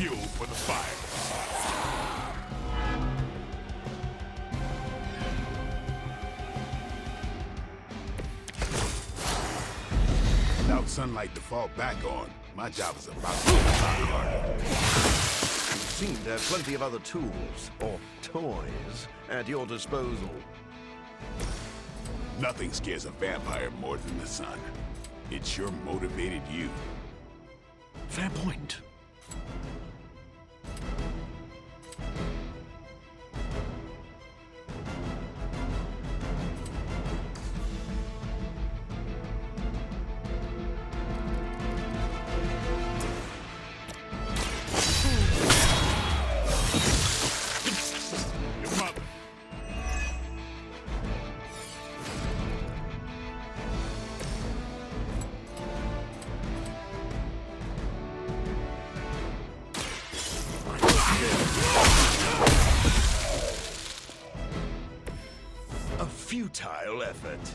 fuel for the fire. Without sunlight to fall back on, my job is about to be a lot harder. You seem to have plenty of other tools, or toys, at your disposal. Nothing scares a vampire more than the sun. It sure motivated you. Fair point. Your mother. A futile effort.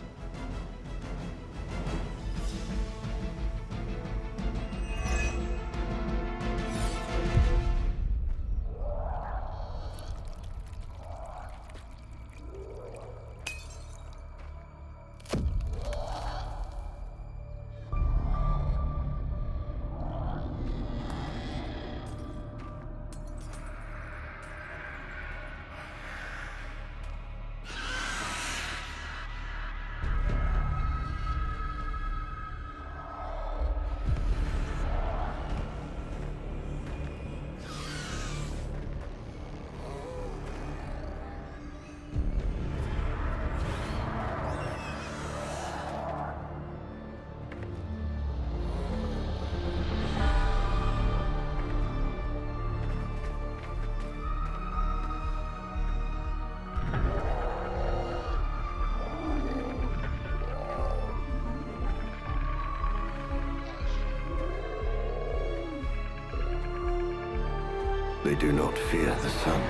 They do not fear the sun.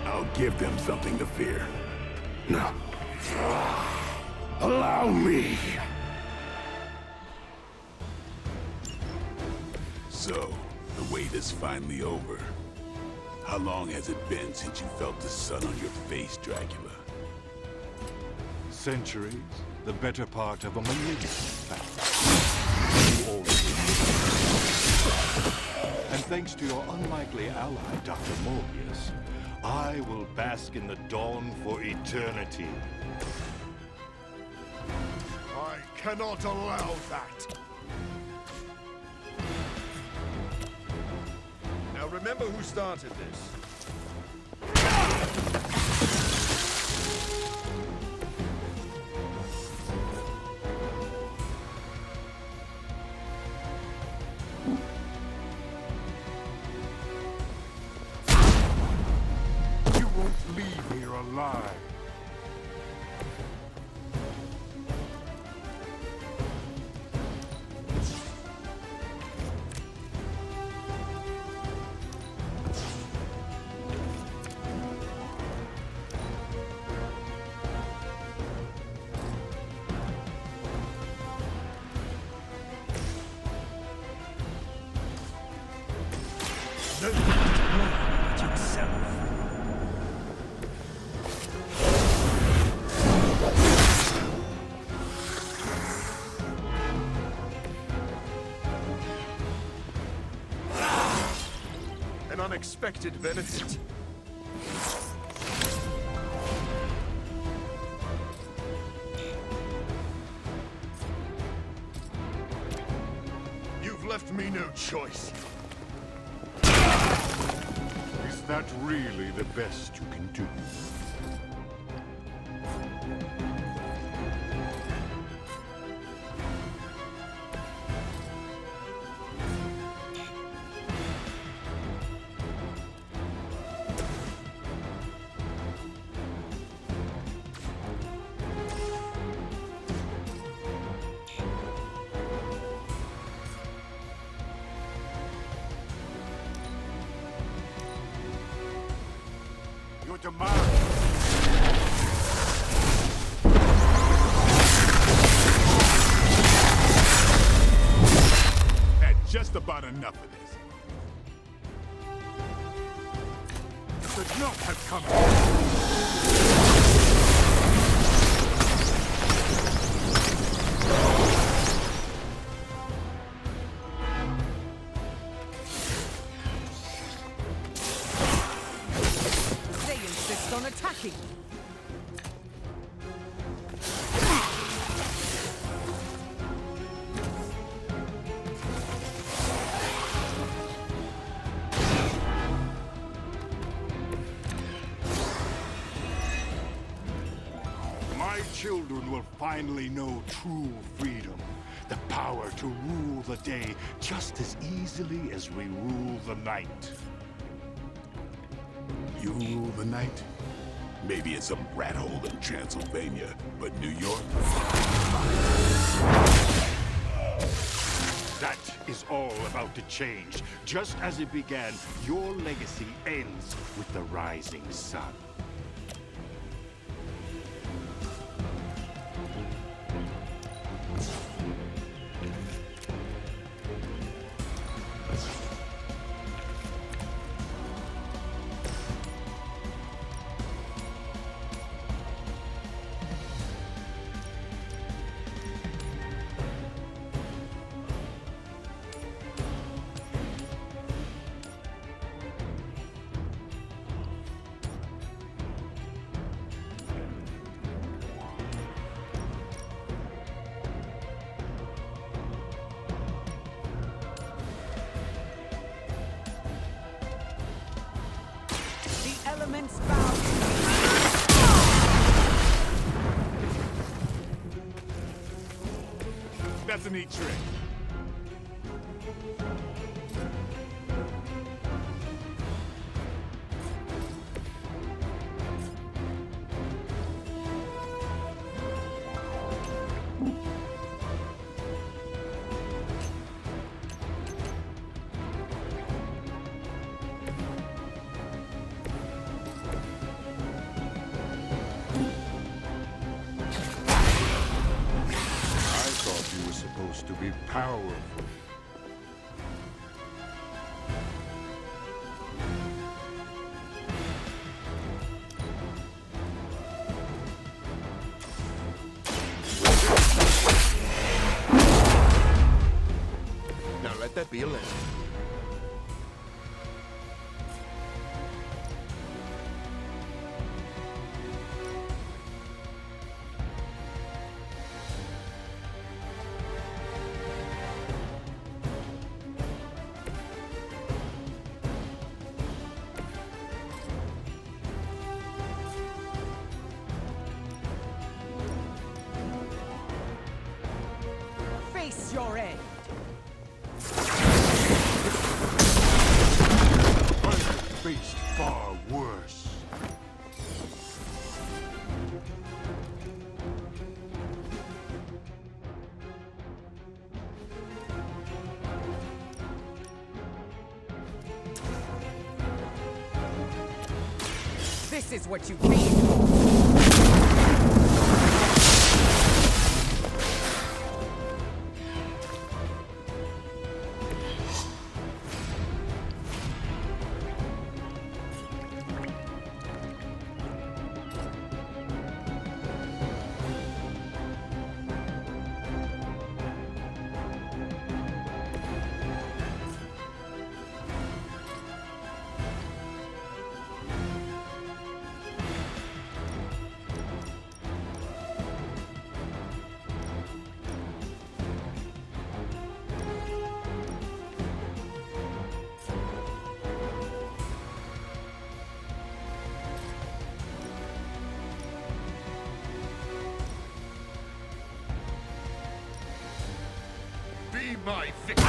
I'll give them something to fear. No. Allow me! So, the wait is finally over. How long has it been since you felt the sun on your face, Dracula? Centuries, the better part of a millennium, in fact. You already and thanks to your unlikely ally, Dr. Morbius, I will bask in the dawn for eternity. I cannot allow that! Now remember who started this. You won't leave here alive. An unexpected benefit. You've left me no choice. Is that really the best you can do? Your demise. Had just about enough of this. should not have come here. They insist on attacking. My children will finally know true freedom. The power to rule the day just as easily as we rule the night. You rule the night? Maybe in some rat hole in Transylvania, but New York? That is all about to change. Just as it began, your legacy ends with the rising sun. The elements bow to me. That's a neat trick. I thought you were supposed to be powerful. Now let that be a lesson. Face your end. I have faced far worse. This is what you came for. Be my victim!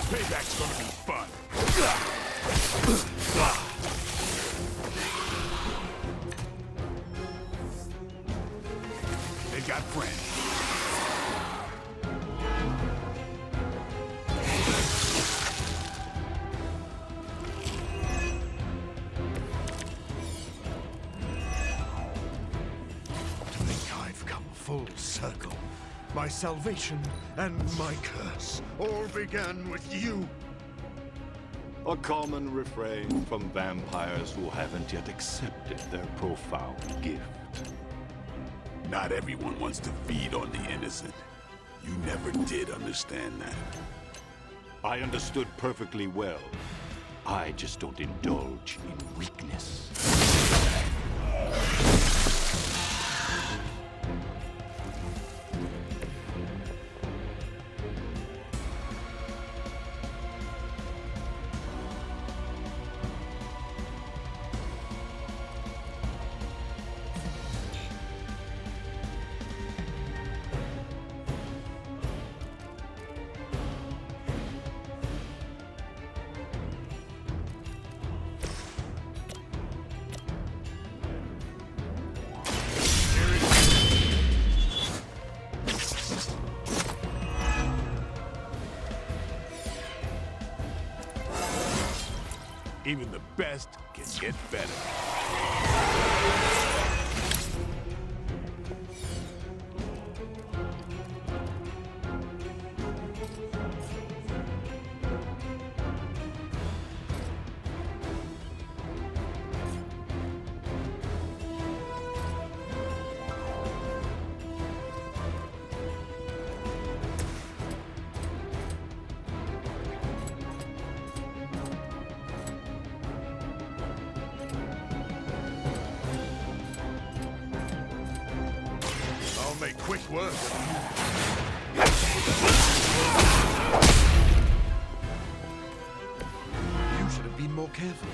Payback's gonna be fun. They got circle. My salvation and my curse all began with you. A common refrain from vampires who haven't yet accepted their profound gift. Not everyone wants to feed on the innocent. You never did understand that. I understood perfectly well. I just don't indulge in weakness. Even the best can get better. I'll make quick work of you. You should have been more careful.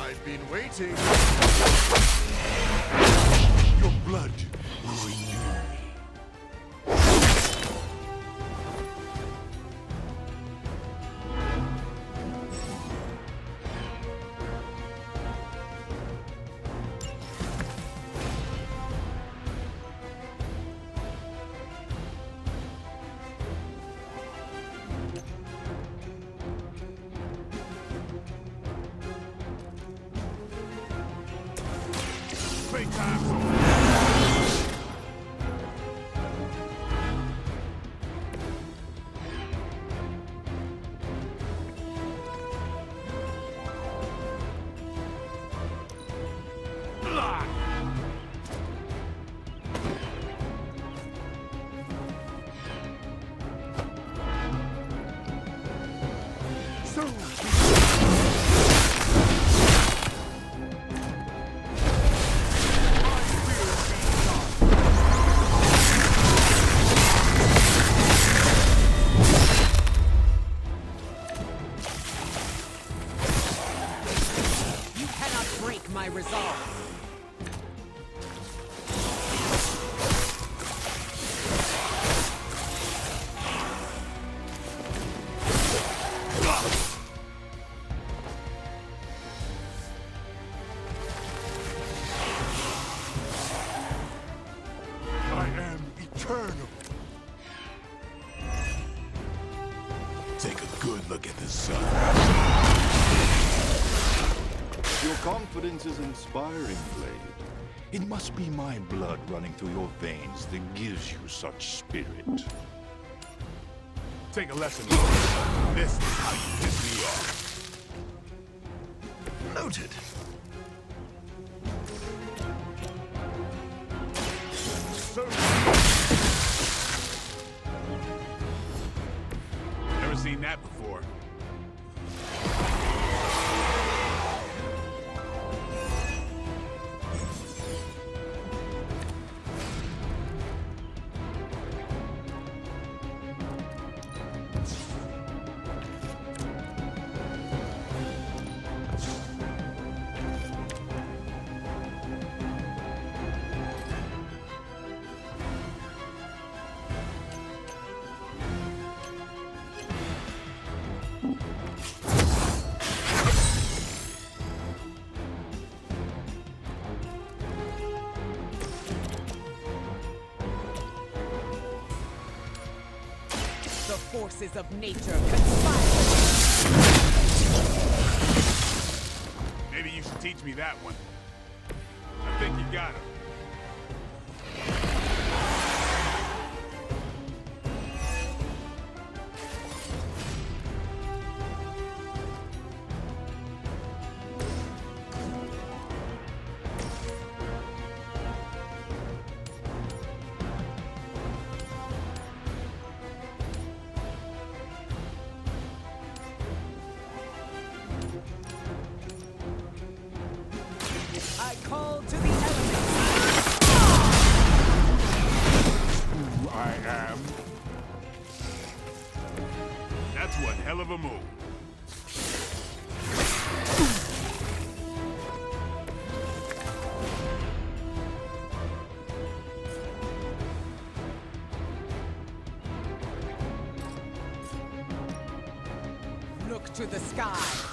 I've been waiting. Your blood will renew me. Playtime's over. You cannot break my resolve. I am eternal. Take a good look at the sun. Your confidence is inspiring, Blade. It must be my blood running through your veins that gives you such spirit. Take a lesson. This is how you piss me off. Noted. So... Never seen that before. The forces of nature conspire. Maybe you should teach me that one. I think you got him. I call to the elements. Who I am? That's one hell of a move. Look to the skies.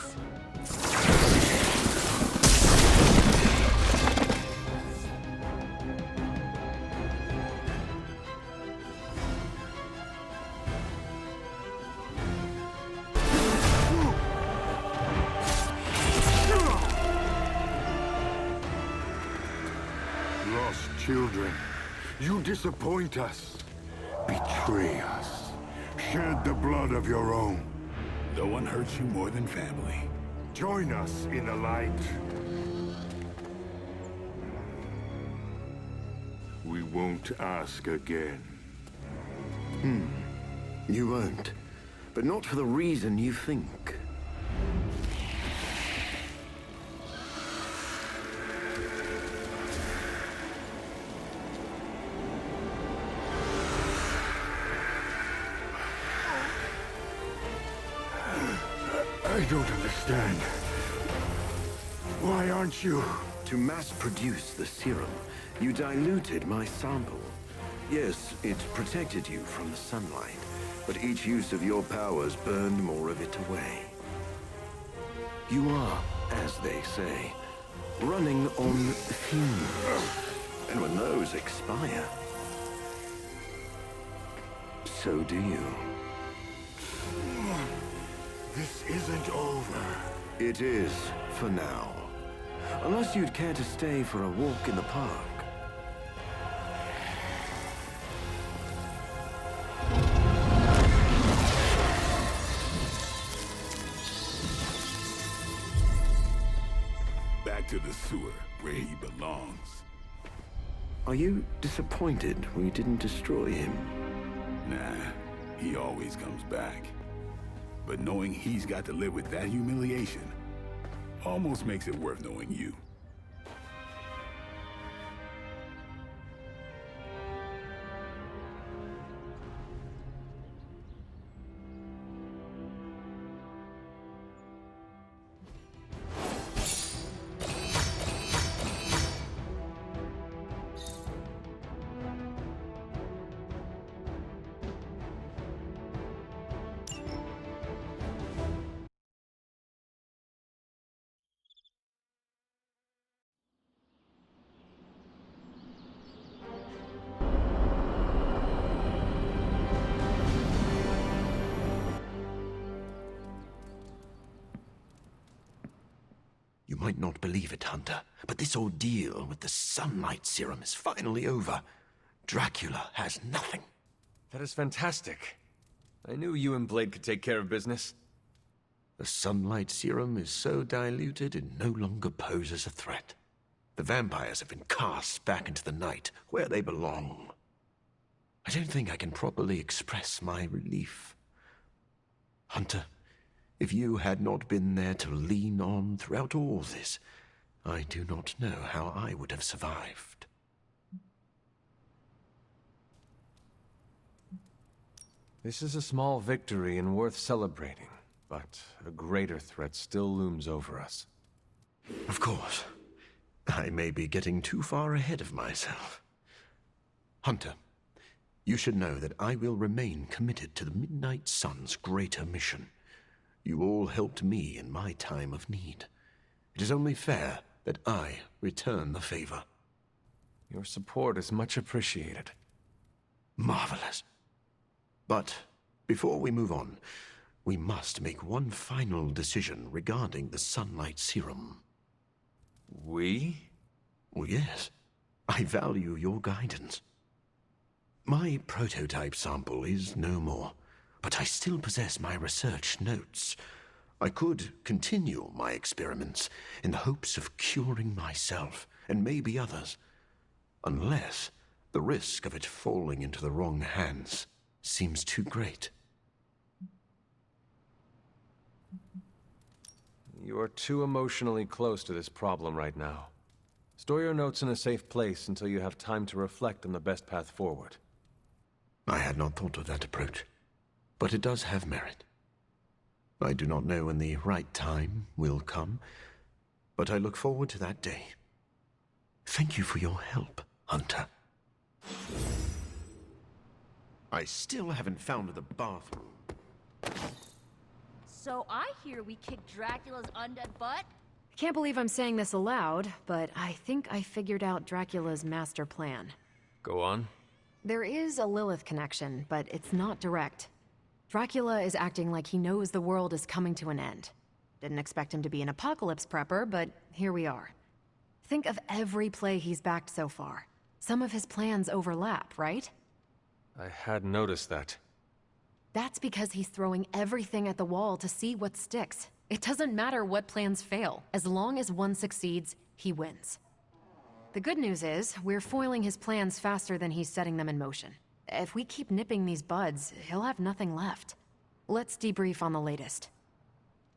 Lost children, you disappoint us, betray us, shed the blood of your own. No one hurts you more than family. Join us in the light. We won't ask again. You won't. But not for the reason you think. I don't understand. Why aren't you? To mass-produce the serum, you diluted my sample. Yes, it protected you from the sunlight, but each use of your powers burned more of it away. You are, as they say, running on fumes. And when those expire, so do you. This isn't over. It is, for now. Unless you'd care to stay for a walk in the park. Back to the sewer, where he belongs. Are you disappointed we didn't destroy him? Nah, he always comes back. But knowing he's got to live with that humiliation almost makes it worth knowing you. You might not believe it, Hunter, but this ordeal with the sunlight serum is finally over. Dracula has nothing. That is fantastic. I knew you and Blade could take care of business. The sunlight serum is so diluted it no longer poses a threat. The vampires have been cast back into the night, where they belong. I don't think I can properly express my relief. Hunter, if you had not been there to lean on throughout all this, I do not know how I would have survived. This is a small victory and worth celebrating, but a greater threat still looms over us. Of course. I may be getting too far ahead of myself. Hunter, you should know that I will remain committed to the Midnight Sun's greater mission. You all helped me in my time of need. It is only fair that I return the favor. Your support is much appreciated. Marvelous. But Before we move on, we must make one final decision regarding the Sunlight Serum. We? Well, yes. I value your guidance. My prototype sample is no more, but I still possess my research notes. I could continue my experiments in the hopes of curing myself and maybe others, unless the risk of it falling into the wrong hands seems too great. You are too emotionally close to this problem right now. Store your notes in a safe place until you have time to reflect on the best path forward. I had not thought of that approach, but it does have merit. I do not know when the right time will come, but I look forward to that day. Thank you for your help, Hunter. I still haven't found the bathroom. So I hear we kicked Dracula's undead butt? Can't believe I'm saying this aloud, but I think I figured out Dracula's master plan. Go on. There is a Lilith connection, but it's not direct. Dracula is acting like he knows the world is coming to an end. Didn't expect him to be an apocalypse prepper, but here we are. Think of every play he's backed so far. Some of his plans overlap, right? I had noticed that. That's because he's throwing everything at the wall to see what sticks. It doesn't matter what plans fail. As long as one succeeds, he wins. The good news is, we're foiling his plans faster than he's setting them in motion. If we keep nipping these buds, he'll have nothing left. Let's debrief on the latest.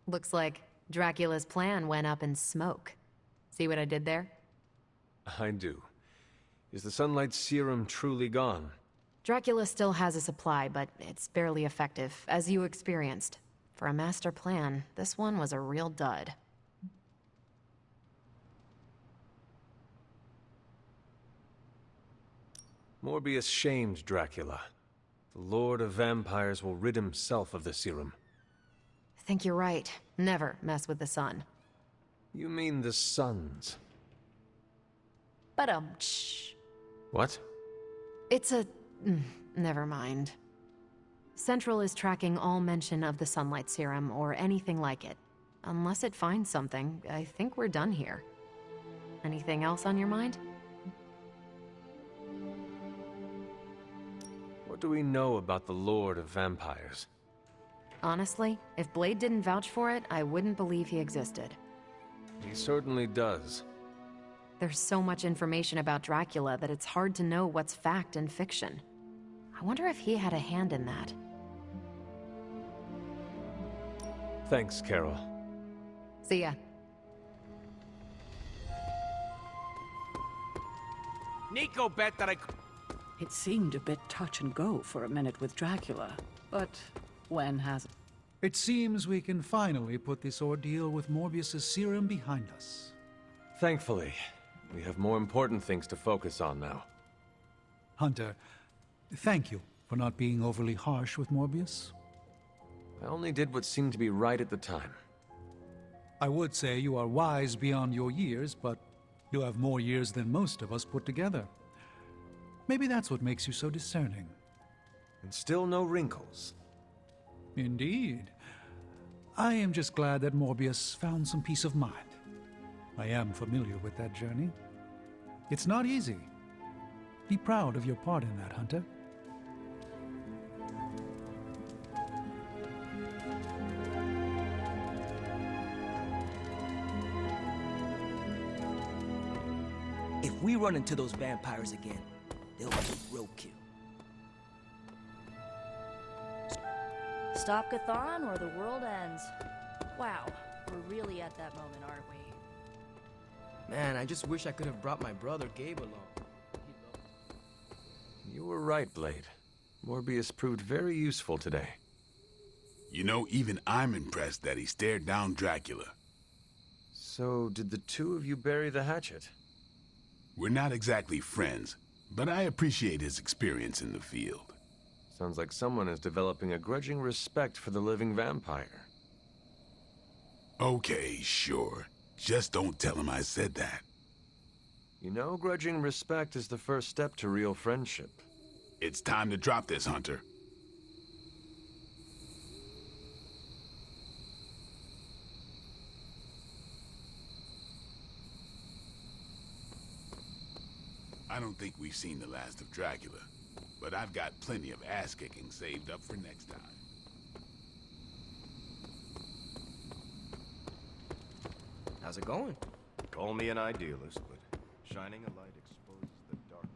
Looks like Dracula's plan went up in smoke. See what I did there? I do. Is the Sunlight Serum truly gone? Dracula still has a supply, but it's barely effective, as you experienced. For a master plan, this one was a real dud. Morbius shamed Dracula. The Lord of Vampires will rid himself of the serum. I think you're right. Never mess with the sun. You mean the suns? But shh. What? It's a... never mind. Central is tracking all mention of the Sunlight Serum or anything like it. Unless it finds something, I think we're done here. Anything else on your mind? What do we know about the Lord of Vampires? Honestly, if Blade didn't vouch for it, I wouldn't believe he existed. He certainly does. There's so much information about Dracula that it's hard to know what's fact and fiction. I wonder if he had a hand in that. Thanks, Carol. See ya. Nico bet that I... It seemed a bit touch and go for a minute with Dracula, but when has it? It seems we can finally put this ordeal with Morbius's serum behind us. Thankfully, we have more important things to focus on now. Hunter, thank you for not being overly harsh with Morbius. I only did what seemed to be right at the time. I would say you are wise beyond your years, but you have more years than most of us put together. Maybe that's what makes you so discerning. And still no wrinkles. Indeed. I am just glad that Morbius found some peace of mind. I am familiar with that journey. It's not easy. Be proud of your part in that, Hunter. If we run into those vampires again, they'll be roadkill. Stop Chthon or the world ends. Wow, we're really at that moment, aren't we? Man, I just wish I could have brought my brother Gabe along. You were right, Blade. Morbius proved very useful today. You know, even I'm impressed that he stared down Dracula. So, did the two of you bury the hatchet? We're not exactly friends, but I appreciate his experience in the field. Sounds like someone is developing a grudging respect for the living vampire. Okay, sure. Just don't tell him I said that. You know, grudging respect is the first step to real friendship. It's time to drop this, Hunter. I don't think we've seen the last of Dracula, but I've got plenty of ass-kicking saved up for next time. How's it going? Call me an idealist, but shining a light exposes the darkness.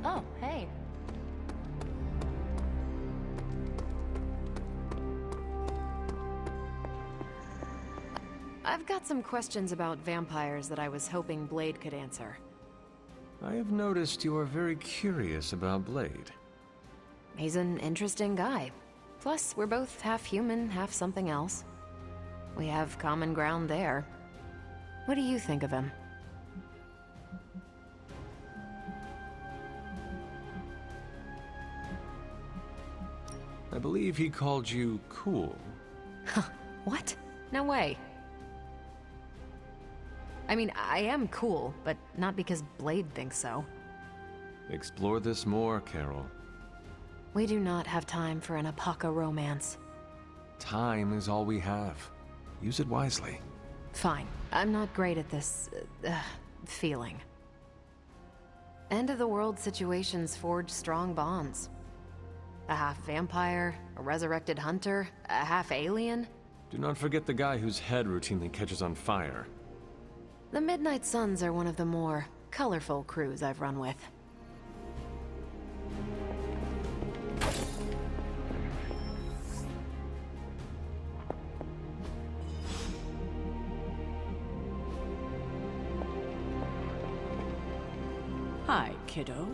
Oh, hey. I've got some questions about vampires that I was hoping Blade could answer. I have noticed you are very curious about Blade. He's an interesting guy. Plus, we're both half human, half something else. We have common ground there. What do you think of him? I believe he called you cool. What? No way. I mean, I am cool, but not because Blade thinks so. Explore this more, Carol. We do not have time for an Apaka romance. Time is all we have. Use it wisely. Fine. I'm not great at this, feeling. End-of-the-world situations forge strong bonds. A half-vampire, a resurrected hunter, a half-alien. Do not forget the guy whose head routinely catches on fire. The Midnight Suns are one of the more colorful crews I've run with. Hi, kiddo.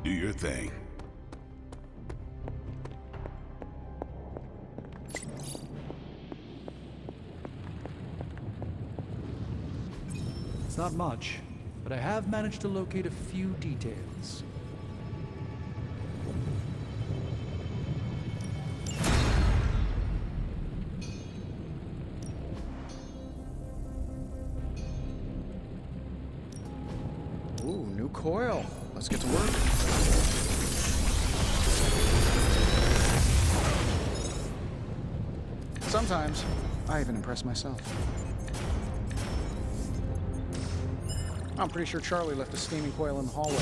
Do your thing. It's not much, but I have managed to locate a few details. Ooh, new coil. Let's get to work. Sometimes, I even impress myself. I'm pretty sure Charlie left a steaming coil in the hallway.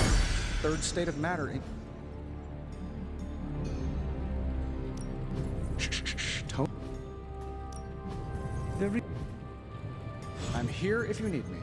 Third state of matter in... Shh. I'm here if you need me.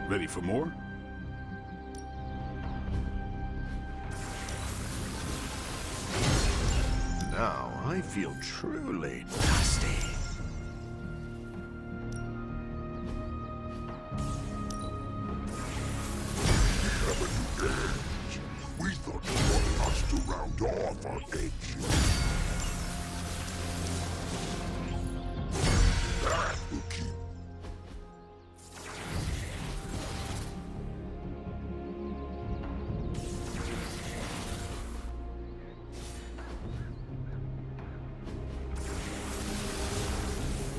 Ready for more? Now I feel truly dusty. We thought you wanted us to round off.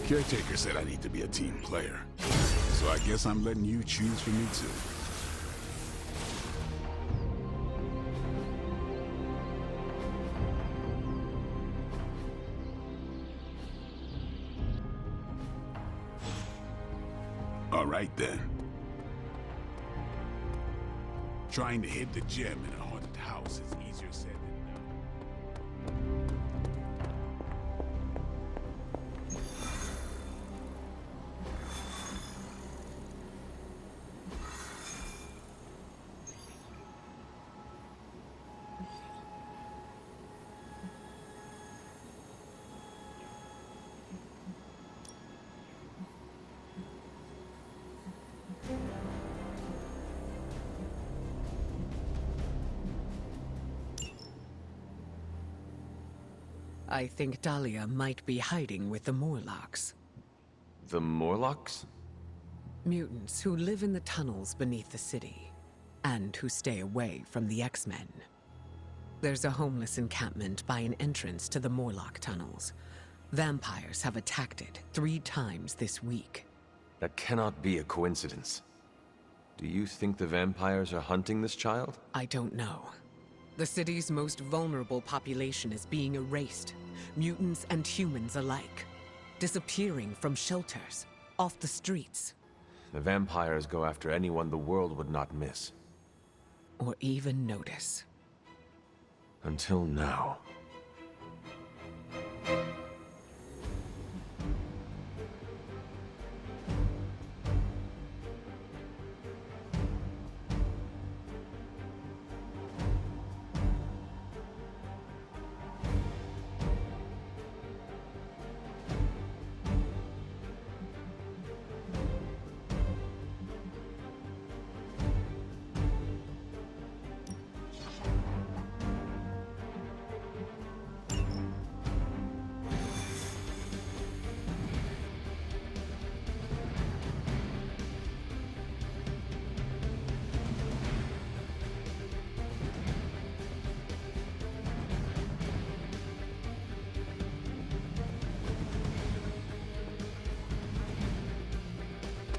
Caretaker said I need to be a team player. So I guess I'm letting you choose for me too. All right then. Trying to hit the gem in a haunted house is easier said than done. I think Dahlia might be hiding with the Morlocks. The Morlocks? Mutants who live in the tunnels beneath the city, and who stay away from the X-Men. There's a homeless encampment by an entrance to the Morlock tunnels. Vampires have attacked it 3 times this week. That cannot be a coincidence. Do you think the vampires are hunting this child? I don't know. The city's most vulnerable population is being erased, mutants and humans alike, disappearing from shelters, off the streets. The vampires go after anyone the world would not miss. Or even notice. Until now.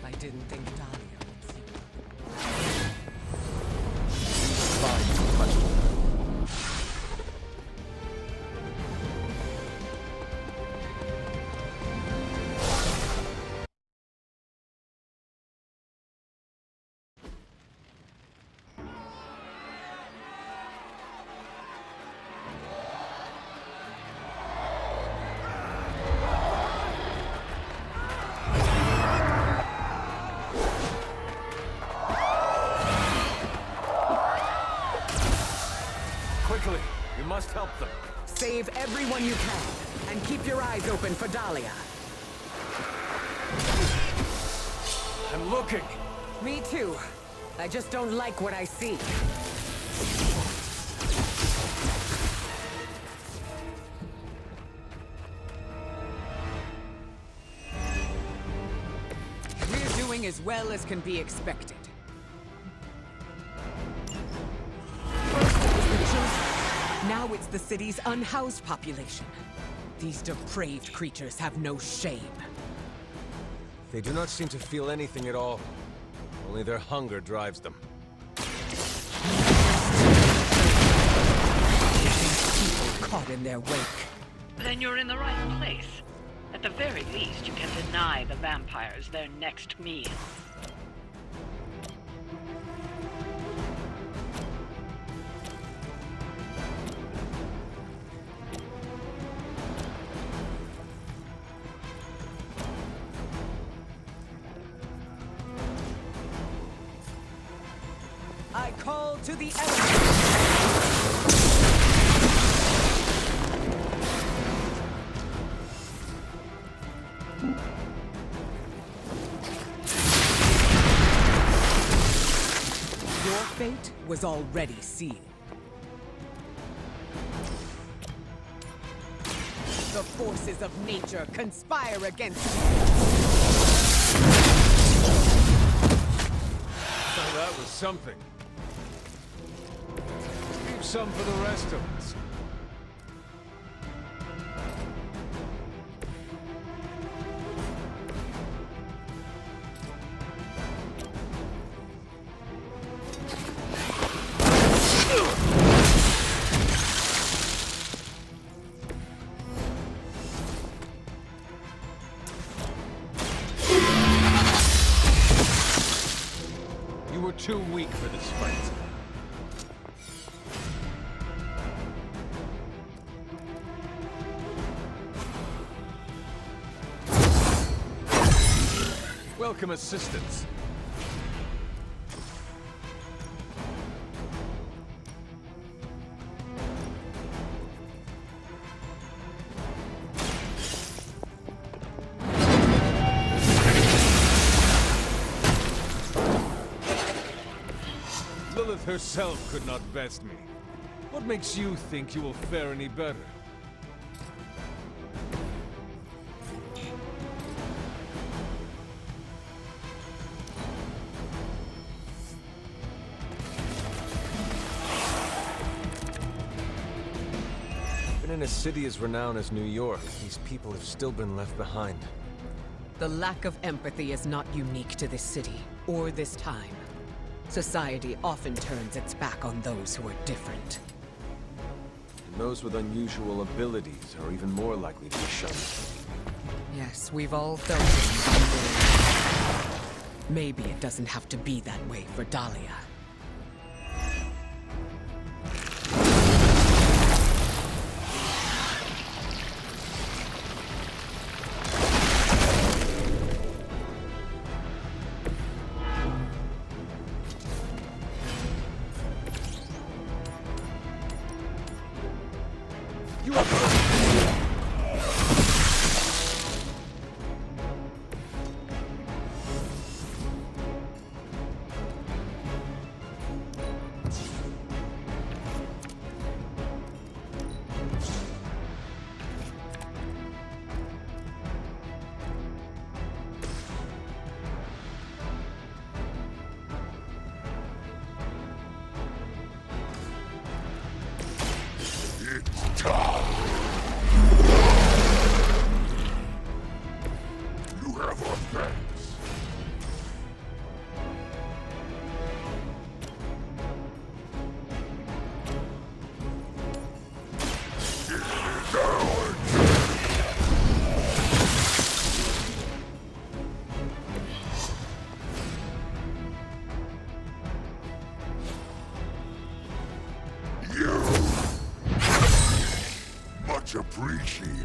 I didn't think Dahlia would see. Fine, question. Quickly, we must help them. Save everyone you can, and keep your eyes open for Dahlia. I'm looking. Me too. I just don't like what I see. We're doing as well as can be expected. Now it's the city's unhoused population. These depraved creatures have no shame. They do not seem to feel anything at all. Only their hunger drives them. People caught in their wake. Then you're in the right place. At the very least, you can deny the vampires their next meal. I call to the elements. Your fate was already sealed. The forces of nature conspire against you. Oh, that was something. Leave some for the rest of us. too weak for this fight. Welcome assistance. Lilith herself could not best me. What makes you think you will fare any better? Even in a city as renowned as New York, these people have still been left behind. The lack of empathy is not unique to this city, or this time. Society often turns its back on those who are different. And those with unusual abilities are even more likely to be shunned. Yes, we've all felt it in some way. Maybe it doesn't have to be that way for Dahlia. Appreciate it.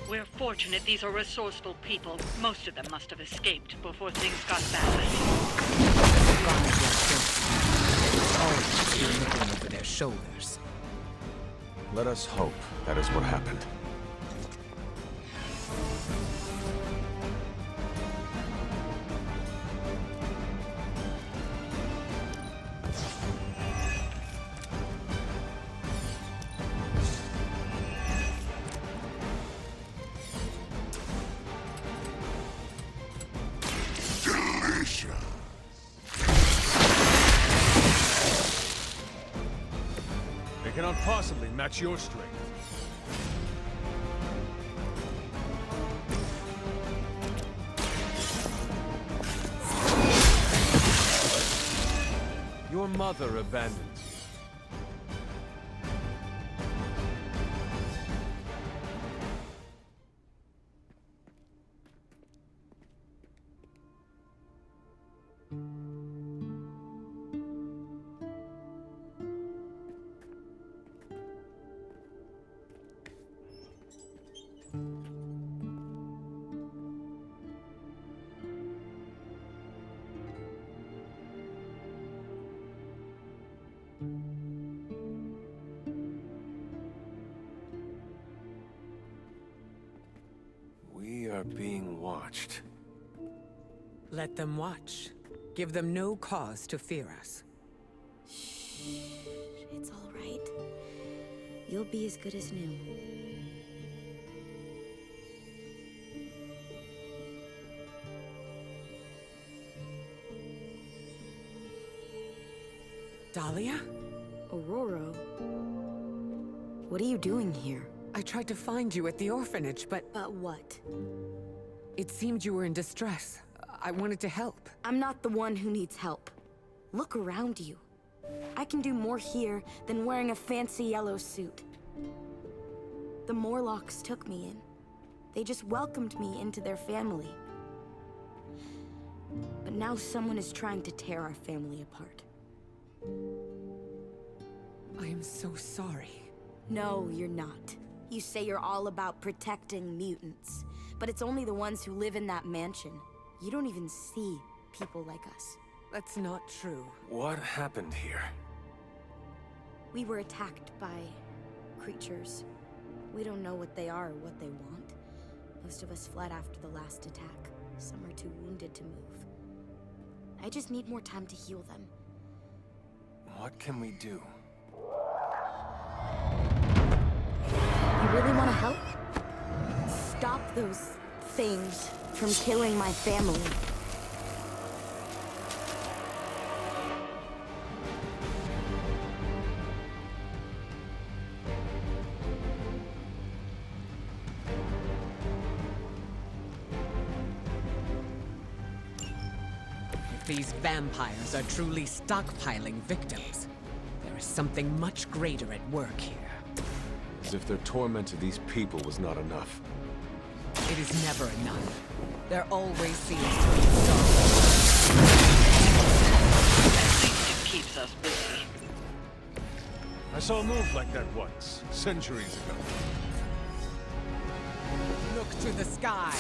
We're fortunate these are resourceful people. Most of them must have escaped before things got bad. Always be looking over their shoulders. Let us hope that is what happened. They cannot possibly match your strength. Your mother abandoned you. We are being watched. Let them watch. Give them no cause to fear us. Shh, it's all right. you'll be as good as new. Dahlia? Aurora? What are you doing here? I tried to find you at the orphanage, but... But what? It seemed you were in distress. I wanted to help. I'm not the one who needs help. Look around you. I can do more here than wearing a fancy yellow suit. The Morlocks took me in. They just welcomed me into their family. But now someone is trying to tear our family apart. I am so sorry. No, you're not. You say you're all about protecting mutants, but it's only the ones who live in that mansion. You don't even see people like us. That's not true. What happened here? We were attacked by creatures. We don't know what they are or what they want. Most of us fled after the last attack. Some are too wounded to move. I just need more time to heal them. What can we do? You really want to help? Stop those things from killing my family. If these vampires are truly stockpiling victims, there is something much greater at work here. As if their torment of these people was not enough. It is never enough. There always seems to be some. At least it keeps us busy. I saw a move like that once, centuries ago. Look to the sky.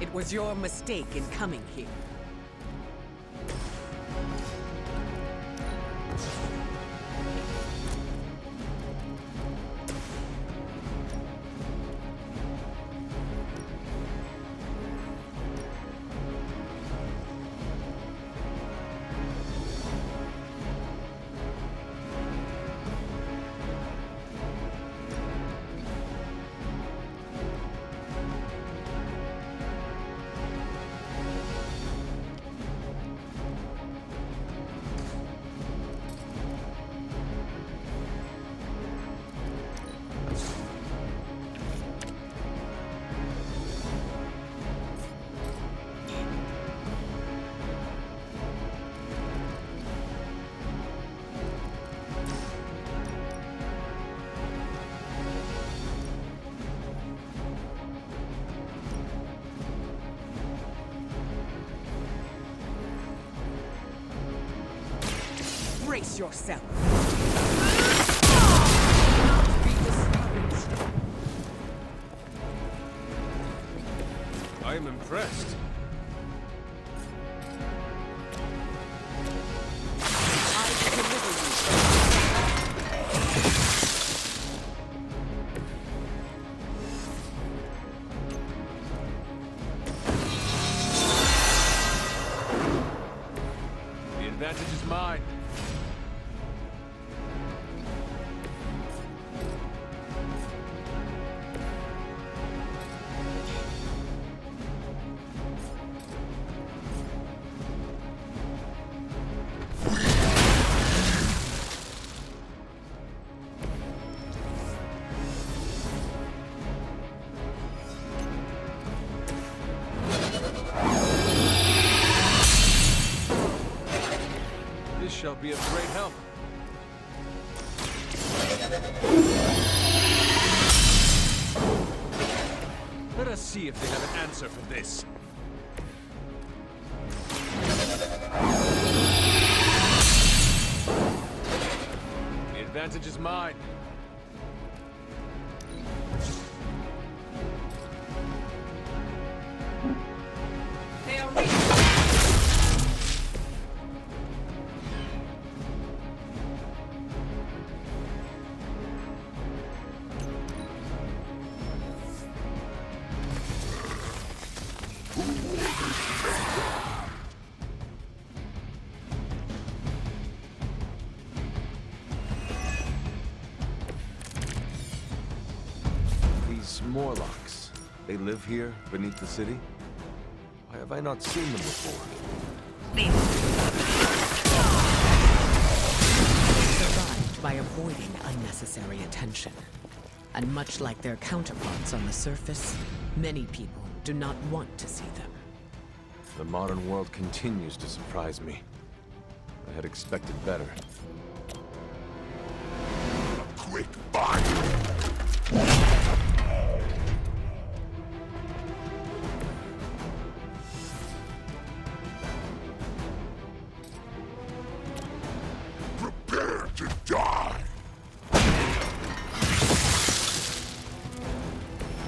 It was your mistake in coming here. Brace yourself. I am impressed. The advantage is mine. Shall be of great help. Let us see if they have an answer for this. The advantage is mine. They are ready. Morlocks. They live here, beneath the city? Why have I not seen them before? They survived by avoiding unnecessary attention. And much like their counterparts on the surface, many people do not want to see them. The modern world continues to surprise me. I had expected better. Quick fire! Prepare to die!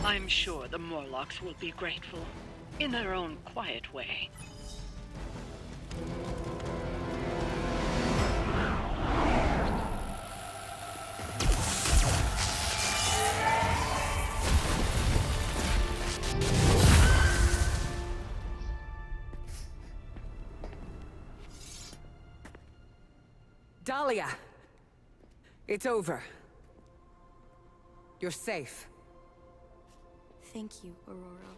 I'm sure the Morlocks will be grateful, in their own quiet way. Dahlia! It's over. You're safe. Thank you, Aurora.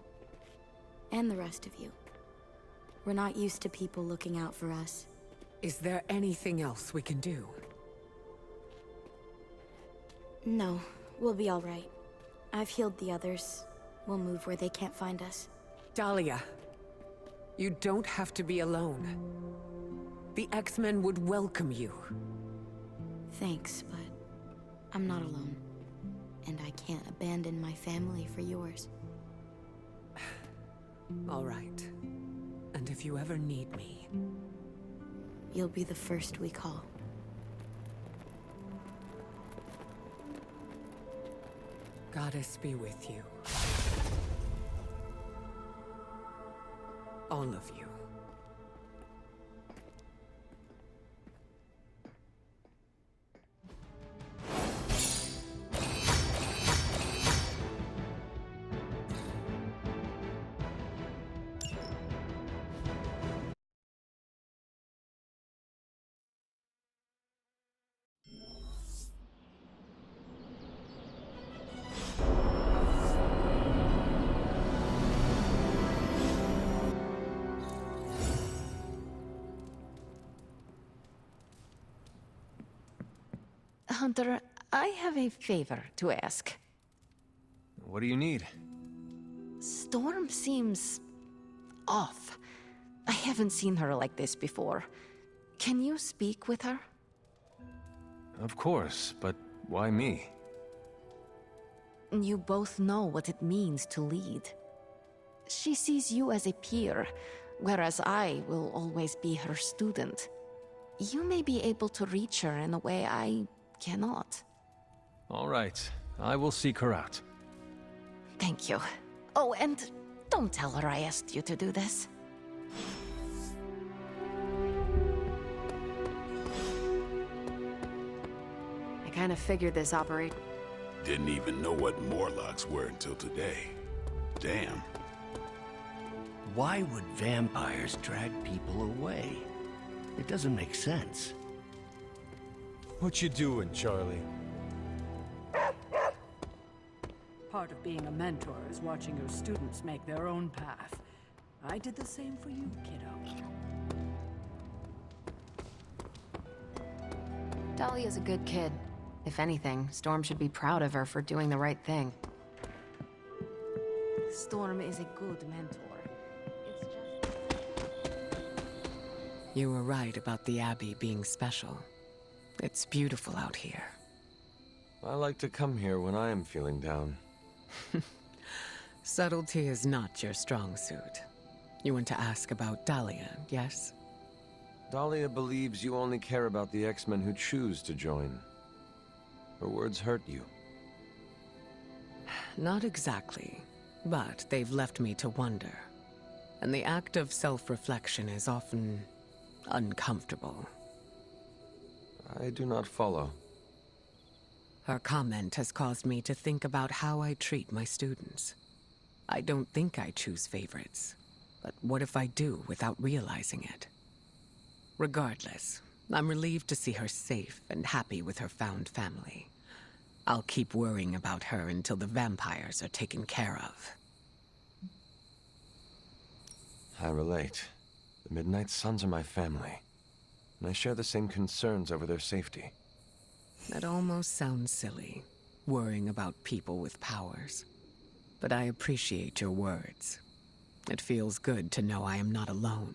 And the rest of you. We're not used to people looking out for us. Is there anything else we can do? No, we'll be all right. I've healed the others. We'll move where they can't find us. Dahlia, you don't have to be alone. The X-Men would welcome you. Thanks, but I'm not alone. And I can't abandon my family for yours. All right. And if you ever need me... You'll be the first we call. Goddess be with you. All of you. Hunter, I have a favor to ask. What do you need? Storm seems... off. I haven't seen her like this before. Can you speak with her? Of course, but why me? You both know what it means to lead. She sees you as a peer, whereas I will always be her student. You may be able to reach her in a way I cannot. All right. I will seek her out. Thank you. Oh, and don't tell her I asked you to do this. I kind of figured this operate. Didn't even know what Morlocks were until today. Damn. Why would vampires drag people away? It doesn't make sense. What you doing, Charlie? Part of being a mentor is watching your students make their own path. I did the same for you, kiddo. Dahlia's a good kid. If anything, Storm should be proud of her for doing the right thing. Storm is a good mentor. You were right about the Abbey being special. It's beautiful out here. I like to come here when I am feeling down. Subtlety is not your strong suit. You want to ask about Dahlia, yes? Dahlia believes you only care about the X-Men who choose to join. Her words hurt you. Not exactly, but they've left me to wonder. And the act of self-reflection is often uncomfortable. I do not follow. Her comment has caused me to think about how I treat my students. I don't think I choose favorites, but what if I do without realizing it? Regardless, I'm relieved to see her safe and happy with her found family. I'll keep worrying about her until the vampires are taken care of. I relate. The Midnight Suns are my family, and I share the same concerns over their safety. That almost sounds silly, worrying about people with powers. But I appreciate your words. It feels good to know I am not alone.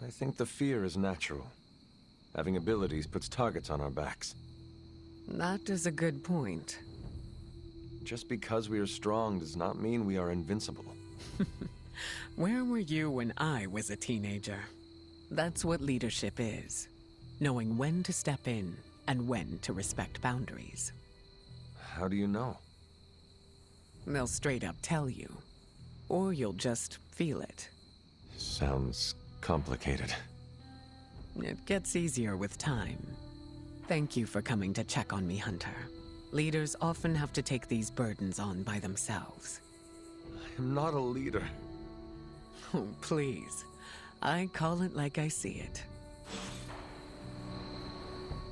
I think the fear is natural. Having abilities puts targets on our backs. That is a good point. Just because we are strong does not mean we are invincible. Where were you when I was a teenager? That's what leadership is. Knowing when to step in and when to respect boundaries. How do you know? They'll straight up tell you. Or you'll just feel it. Sounds complicated. It gets easier with time. Thank you for coming to check on me, Hunter. Leaders often have to take these burdens on by themselves. I am not a leader. Oh, please. I call it like I see it.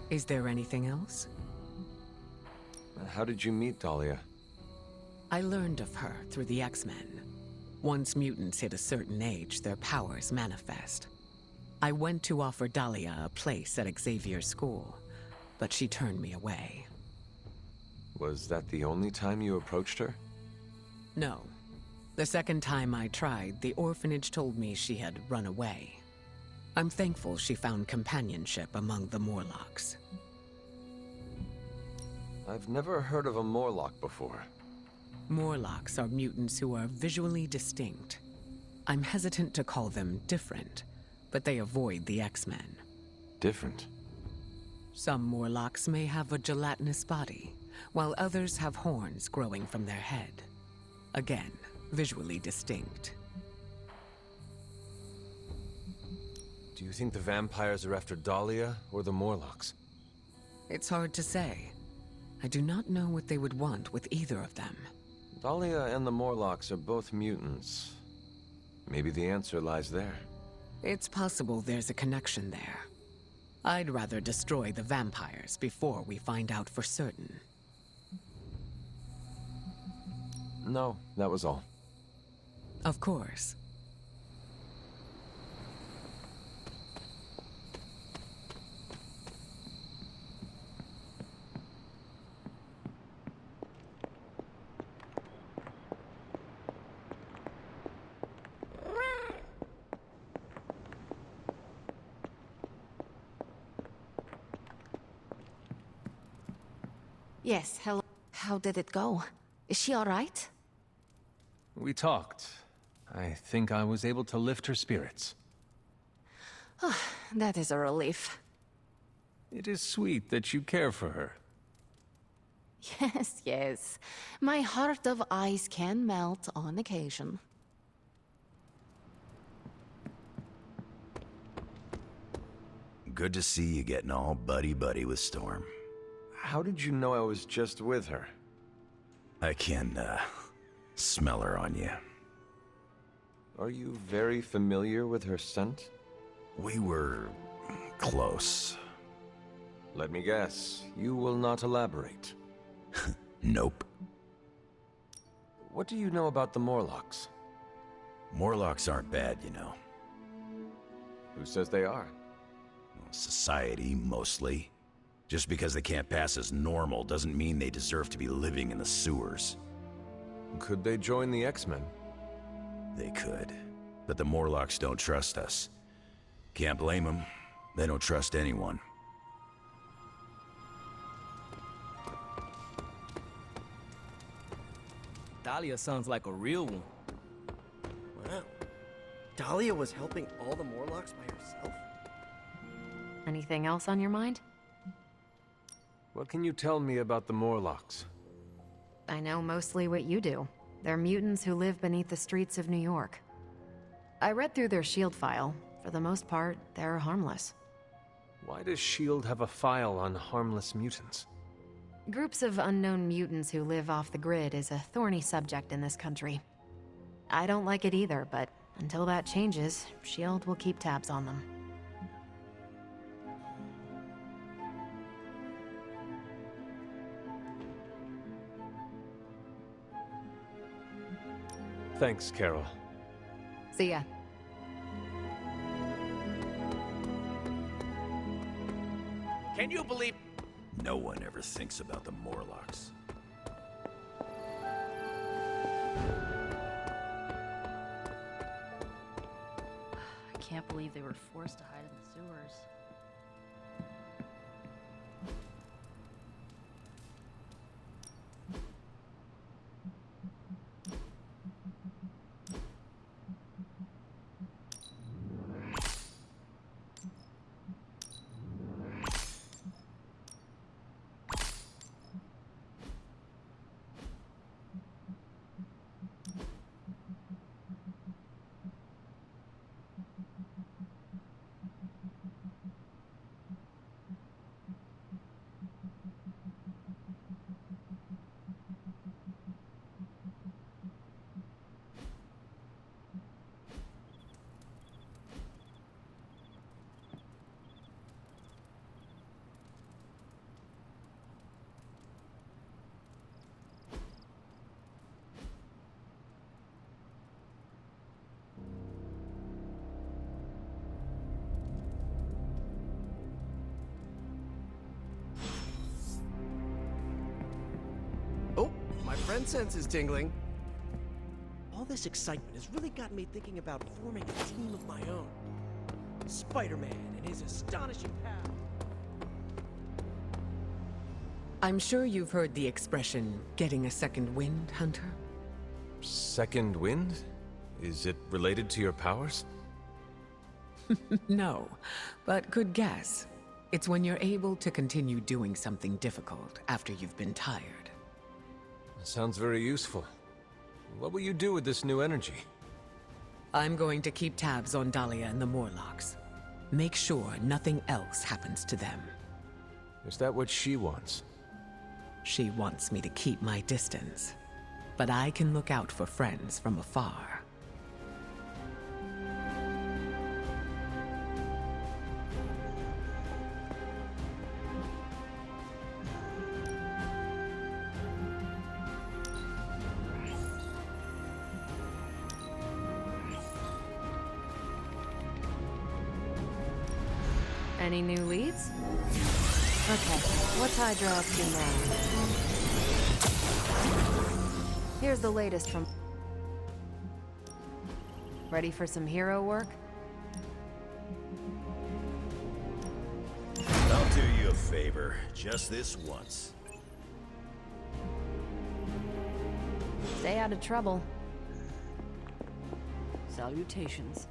Is there anything else? How did you meet Dahlia? I learned of her through the X-Men. Once mutants hit a certain age, their powers manifest. I went to offer Dahlia a place at Xavier's school, but she turned me away. Was that the only time you approached her? No. The second time I tried, the orphanage told me she had run away. I'm thankful she found companionship among the Morlocks. I've never heard of a Morlock before. Morlocks are mutants who are visually distinct. I'm hesitant to call them different, but they avoid the X-Men. Different? Some Morlocks may have a gelatinous body, while others have horns growing from their head. Again, visually distinct. Do you think the vampires are after Dahlia or the Morlocks? It's hard to say. I do not know what they would want with either of them. Dahlia and the Morlocks are both mutants. Maybe the answer lies there. It's possible there's a connection there. I'd rather destroy the vampires before we find out for certain. No, that was all. Of course. Yes, hello. How did it go? Is she all right? We talked. I think I was able to lift her spirits. That is a relief. It is sweet that you care for her. Yes, yes. My heart of ice can melt on occasion. Good to see you getting all buddy-buddy with Storm. How did you know I was just with her? I can, smell her on you. Are you very familiar with her scent? We were close. Let me guess, you will not elaborate. Nope. What do you know about the Morlocks? Morlocks aren't bad, you know. Who says they are? Society, mostly. Just because they can't pass as normal doesn't mean they deserve to be living in the sewers. Could they join the X-Men? They could. But the Morlocks don't trust us. Can't blame them. They don't trust anyone. Dahlia sounds like a real one. Wow. Dahlia was helping all the Morlocks by herself? Anything else on your mind? What can you tell me about the Morlocks? I know mostly what you do. They're mutants who live beneath the streets of New York. I read through their SHIELD file. For the most part, they're harmless. Why does S.H.I.E.L.D. have a file on harmless mutants? Groups of unknown mutants who live off the grid is a thorny subject in this country. I don't like it either, but until that changes, S.H.I.E.L.D. will keep tabs on them. Thanks, Carol. See ya. Can you believe... No one ever thinks about the Morlocks. I can't believe they were forced to hide in the sewers. Oh, my friend sense is tingling. All this excitement has really got me thinking about forming a team of my own. Spider-Man and his astonishing power. I'm sure you've heard the expression, getting a second wind, Hunter? Second wind? Is it related to your powers? No, but good guess. It's when you're able to continue doing something difficult after you've been tired. Sounds very useful. What will you do with this new energy? I'm going to keep tabs on Dahlia and the Morlocks. Make sure nothing else happens to them. Is that what she wants? She wants me to keep my distance, but I can look out for friends from afar. Any new leads? Okay, what's Hydra up to now? Here's the latest from... Ready for some hero work? I'll do you a favor, just this once. Stay out of trouble. Salutations.